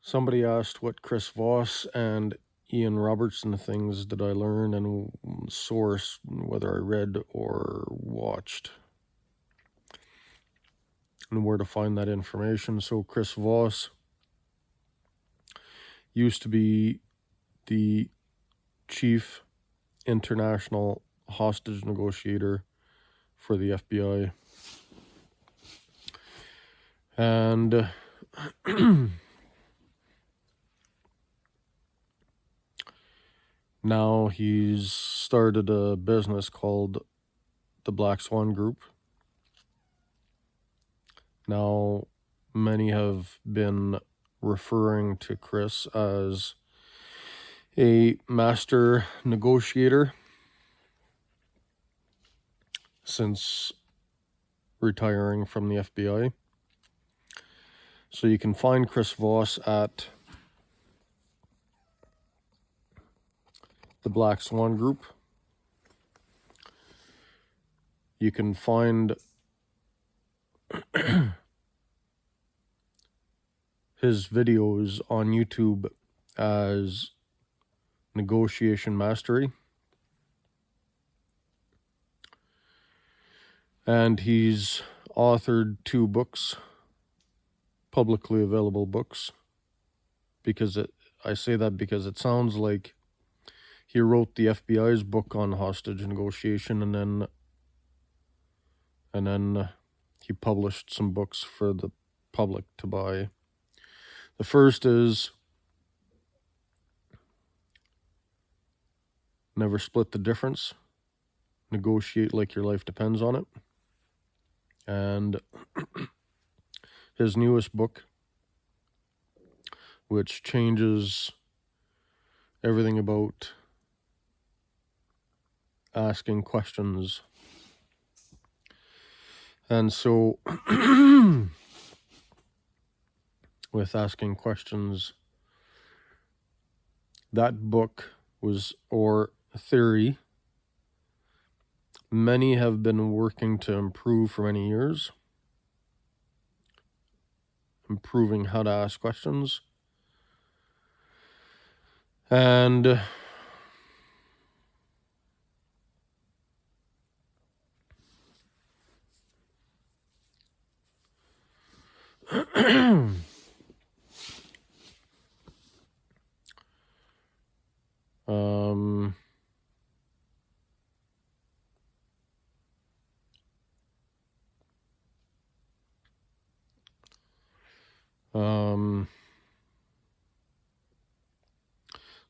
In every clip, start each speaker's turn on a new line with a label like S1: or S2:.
S1: Somebody asked what Chris Voss and Ian Robertson things did I learn and source, whether I read or watched, and where to find that information. So Chris Voss used to be the chief international hostage negotiator for the FBI. And now he's started a business called the Blackswan Group. Now, many have been referring to Chris as a master negotiator since retiring from the FBI. So you can find Chris Voss at the Blackswan Group. You can find his videos on YouTube as Negotiation Mastery. And he's authored 2 books, publicly available books, I say that because it sounds like he wrote the FBI's book on hostage negotiation, and then he published some books for the public to buy. The first is Never Split the Difference, Negotiate Like Your Life Depends on It. And his newest book, which changes everything about asking questions. And so, with asking questions, that book or theory, many have been working to improve for many years, improving how to ask questions. And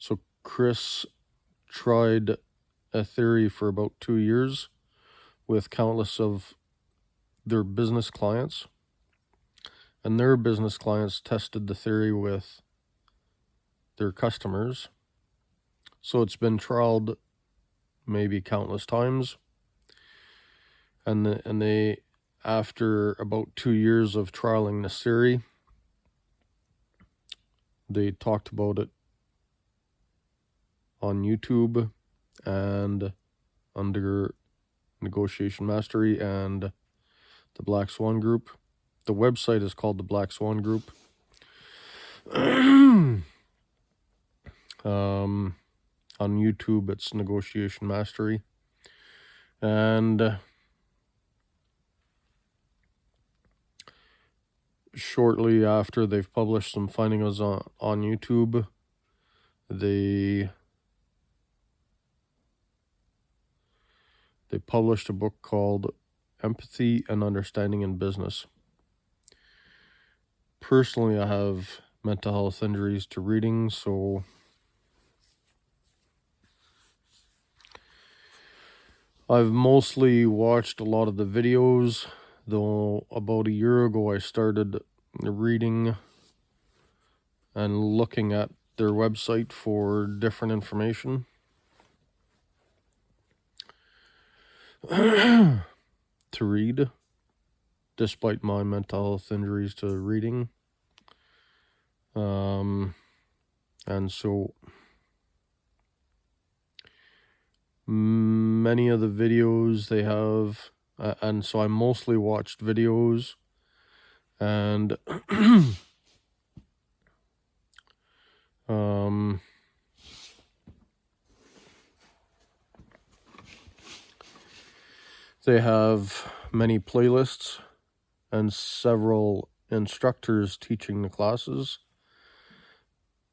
S1: so Chris tried a theory for about 2 years with countless of their business clients, and their business clients tested the theory with their customers. So it's been trialed maybe countless times, and they, after about 2 years of trialing this theory, they talked about it on YouTube and under Negotiation Mastery and the Blackswan Group. The website is called the Blackswan Group. On YouTube, it's Negotiation Mastery. And shortly after they've published some findings on YouTube, they published a book called Empathy and Understanding in Business. Personally, I have mental health injuries to reading, so I've mostly watched a lot of the videos, though about a year ago I started reading and looking at their website for different information. To read, despite my mental health injuries to reading. And so many of the videos they have, and so I mostly watched videos, and They have many playlists and several instructors teaching the classes.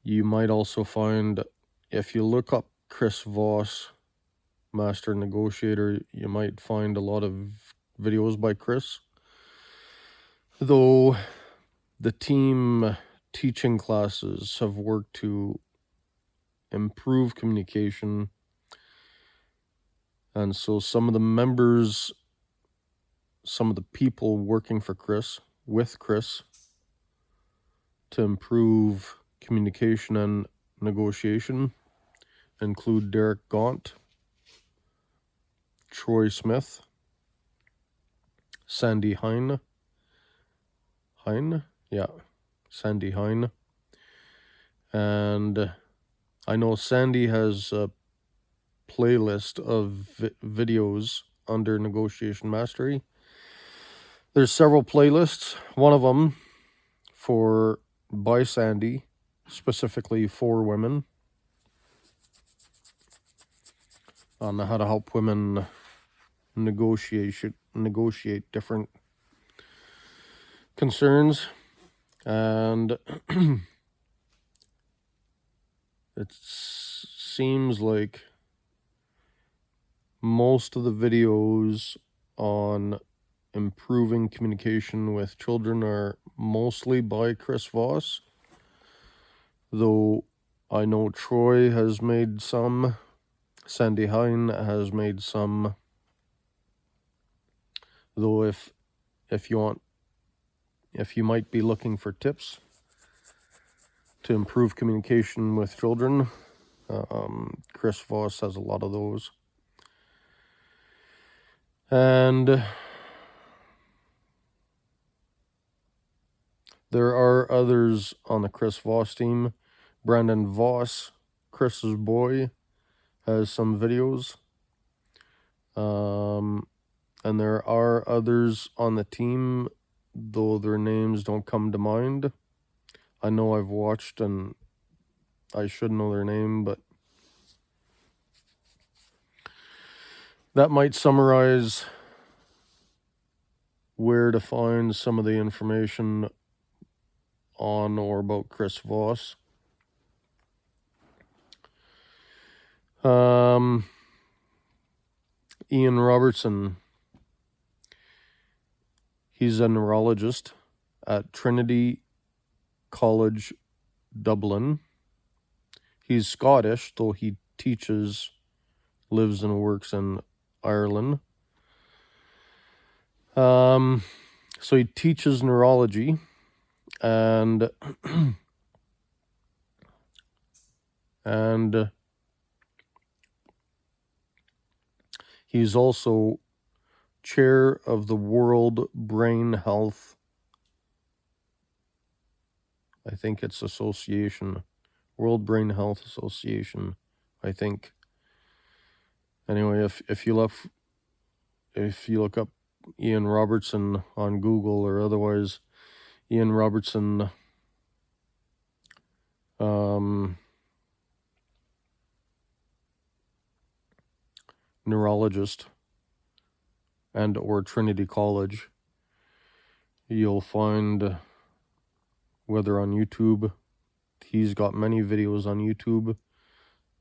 S1: You might also find, if you look up Chris Voss, Master Negotiator, you might find a lot of videos by Chris. Though the team teaching classes have worked to improve communication, and so some of the members, some of the people working for Chris, with Chris, to improve communication and negotiation include Derek Gaunt, Troy Smith, Sandy Hine, Sandy Hine, and I know Sandy has a playlist of videos under Negotiation Mastery. There's several playlists. One of them by Sandy, specifically for women, on how to help women negotiate different concerns. And it seems like most of the videos on improving communication with children are mostly by Chris Voss, though I know Troy has made some, Sandy Hine has made some, though if you might be looking for tips to improve communication with children, Chris Voss has a lot of those. And there are others on the Chris Voss team. Brandon Voss, Chris's boy, has some videos. And there are others on the team, though their names don't come to mind. I know I've watched and I should know their name, but that might summarize where to find some of the information on or about Chris Voss. Ian Robertson, he's a neurologist at Trinity College, Dublin. He's Scottish, though he lives and works in Ireland. So he teaches neurology, and he's also chair of the World Brain Health, I think it's Association, World Brain Health Association, I think. Anyway, if you look up Ian Robertson on Google or otherwise, Ian Robertson, neurologist, and or Trinity College, you'll find, whether on YouTube, he's got many videos on YouTube,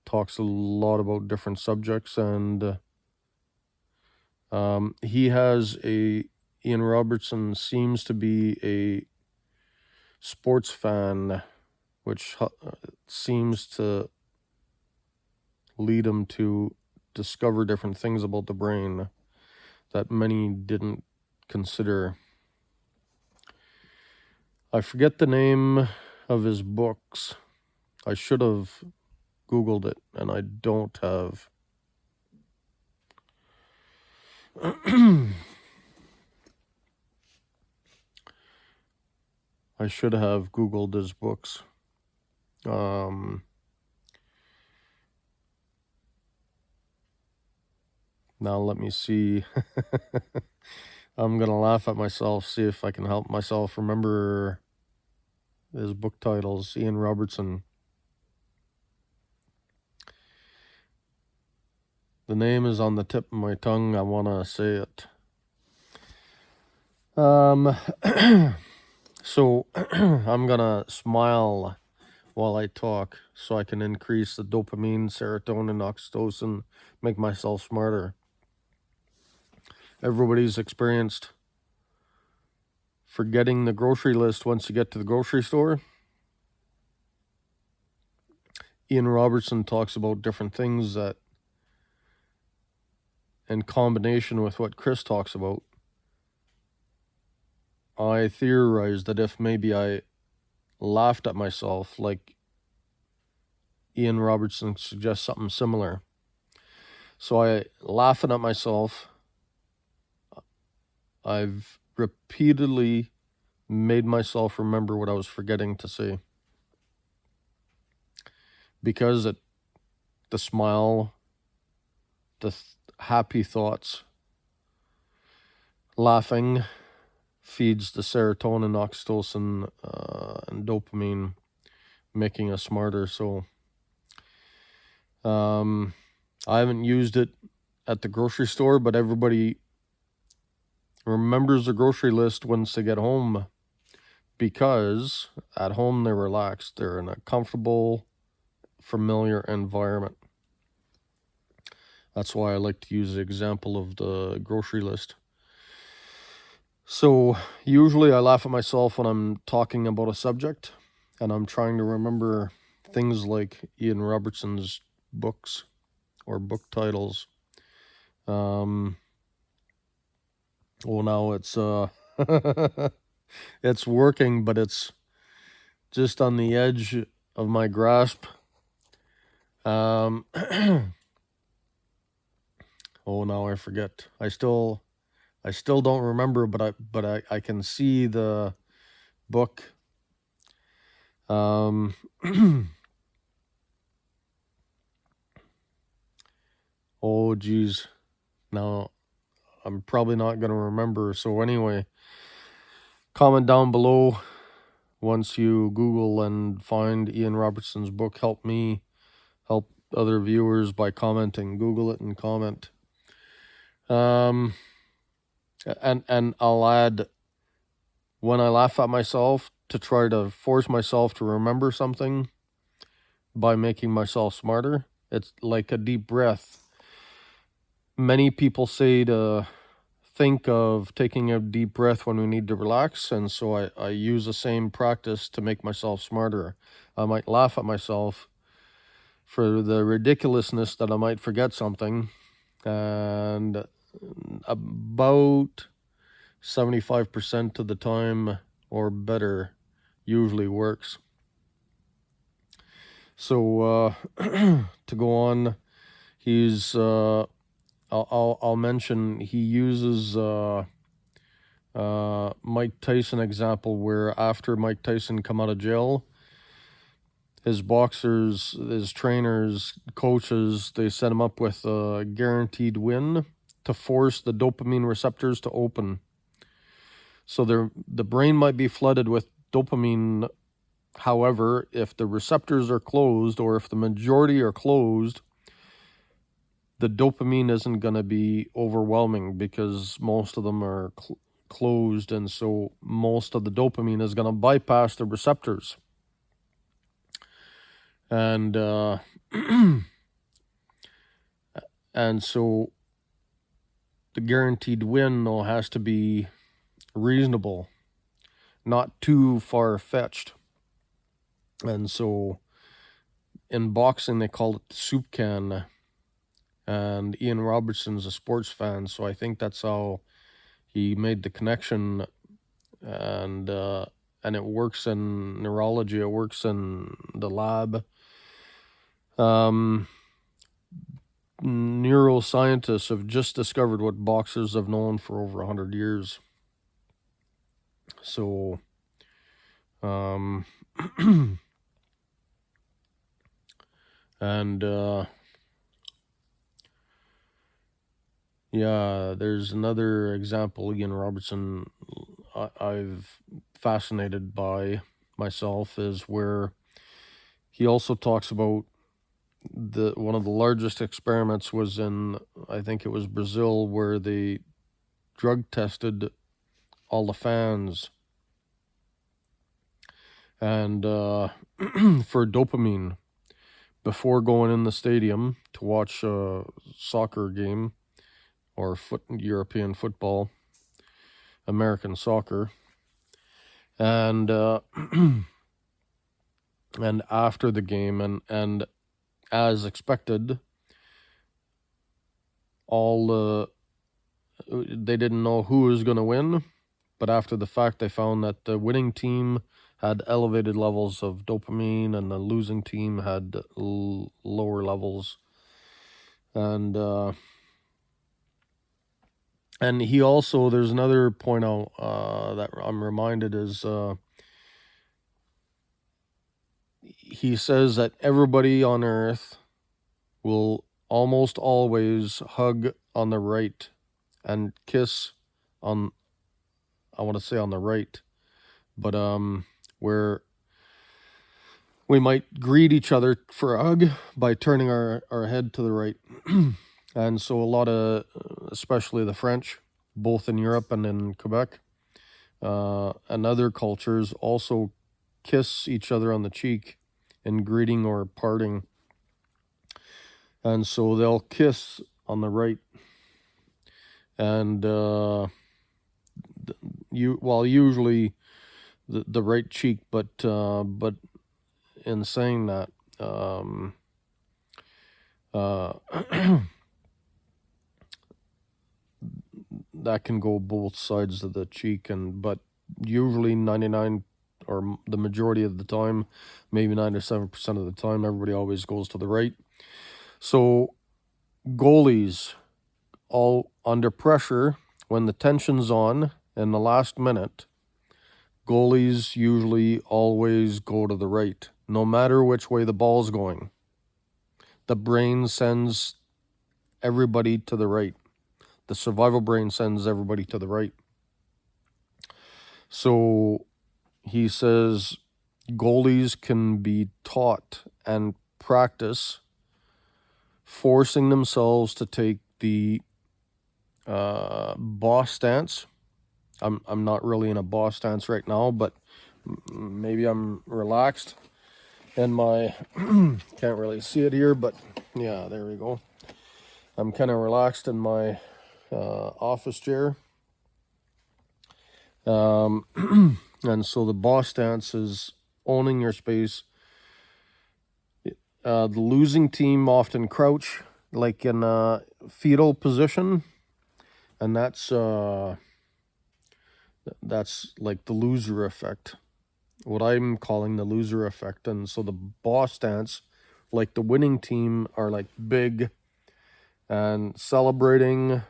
S1: talks a lot about different subjects, and Ian Robertson seems to be a sports fan, which seems to lead him to discover different things about the brain that many didn't consider. I forget the name of his books. I should have Googled it, and I don't have. I should have Googled his books. Now let me see. I'm going to laugh at myself, see if I can help myself remember his book titles. Ian Robertson. The name is on the tip of my tongue. I want to say it. So I'm going to smile while I talk so I can increase the dopamine, serotonin, oxytocin, make myself smarter. Everybody's experienced forgetting the grocery list once you get to the grocery store. Ian Robertson talks about different things that, in combination with what Chris talks about, I theorized that if maybe I laughed at myself, like Ian Robertson suggests something similar. So I laughing at myself, I've repeatedly made myself remember what I was forgetting to say. Because the smile, the happy thoughts, laughing feeds the serotonin, oxytocin, and dopamine, making us smarter. So I haven't used it at the grocery store, but everybody remembers the grocery list once they get home, because at home they're relaxed. They're in a comfortable, familiar environment. That's why I like to use the example of the grocery list. So usually I laugh at myself when I'm talking about a subject and I'm trying to remember things like Ian Robertson's books or book titles. Well, now it's it's working, but it's just on the edge of my grasp. Oh, now I forget. I still don't remember, but I can see the book. Oh geez, now I'm probably not gonna remember. So anyway, comment down below once you Google and find Ian Robertson's book. Help me help other viewers by commenting. Google it and comment. And I'll add, when I laugh at myself, to try to force myself to remember something by making myself smarter. It's like a deep breath. Many people say to think of taking a deep breath when we need to relax, and so I use the same practice to make myself smarter. I might laugh at myself for the ridiculousness that I might forget something, and about 75% of the time or better usually works. So to go on, he's I'll mention he uses Mike Tyson example, where after Mike Tyson come out of jail, his boxers, his trainers, coaches, they set him up with a guaranteed win to force the dopamine receptors to open. So the brain might be flooded with dopamine. However, if the receptors are closed, or if the majority are closed, the dopamine isn't going to be overwhelming because most of them are closed, and so most of the dopamine is going to bypass the receptors. And and so the guaranteed win, though, has to be reasonable, not too far-fetched. And so in boxing they call it the soup can, and Ian Robertson's a sports fan, so I think that's how he made the connection. And it works in neurology, it works in the lab. Neuroscientists have just discovered what boxers have known for over 100 years. So and yeah, there's another example, Ian Robertson, I've fascinated by myself, is where he also talks about one of the largest experiments was in, I think it was Brazil, where they drug tested all the fans and for dopamine before going in the stadium to watch a soccer game or European football, American soccer, and and after the game, and as expected, all they didn't know who was going to win, but after the fact, they found that the winning team had elevated levels of dopamine, and the losing team had lower levels. And he also, there's another point out that I'm reminded is he says that everybody on Earth will almost always hug on the right and kiss on, I want to say on the right, but where we might greet each other for a hug by turning our head to the right. And so a lot of, especially the French, both in Europe and in Quebec, and other cultures also kiss each other on the cheek in greeting or parting. And so they'll kiss on the right. And usually the right cheek, but in saying that, that can go both sides of the cheek, but usually 99 or the majority of the time, maybe 97% of the time, everybody always goes to the right. So goalies, all under pressure, when the tension's on in the last minute, goalies usually always go to the right, no matter which way the ball's going. The brain sends everybody to the right. The survival brain sends everybody to the right. So he says goalies can be taught and practice forcing themselves to take the boss stance. I'm not really in a boss stance right now, but maybe I'm relaxed. And my can't really see it here, but yeah, there we go. I'm kind of relaxed in my office chair. And so the boss stance is owning your space. The losing team often crouch like in a fetal position, and that's like the loser effect, what I'm calling the loser effect. And so the boss stance, like the winning team, are like big and celebrating,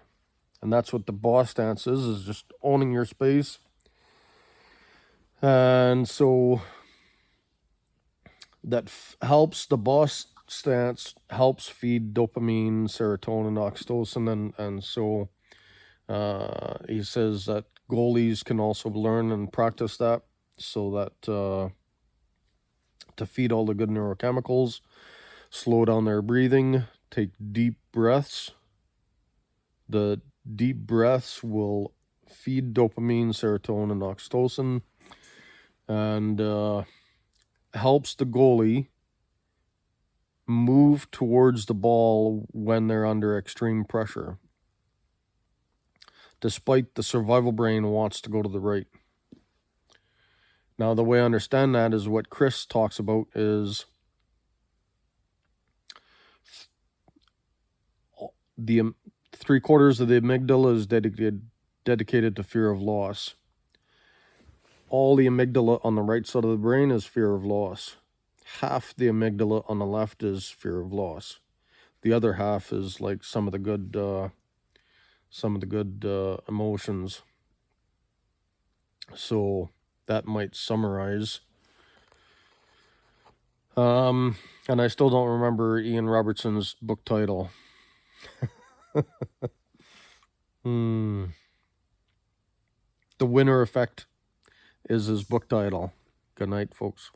S1: and that's what the boss stance is just owning your space. And so that helps, the boss stance helps feed dopamine, serotonin, oxytocin, and so he says that goalies can also learn and practice that, so that to feed all the good neurochemicals, slow down their breathing, take deep breaths. The deep breaths will feed dopamine, serotonin, oxytocin, and helps the goalie move towards the ball when they're under extreme pressure, despite the survival brain wants to go to the right. Now, the way I understand that is what Chris talks about is the 3/4 of the amygdala is dedicated to fear of loss. All the amygdala on the right side of the brain is fear of loss. Half the amygdala on the left is fear of loss. The other half is like some of the good emotions. So that might summarize. And I still don't remember Ian Robertson's book title. The Winner Effect is his book title. Good night, folks.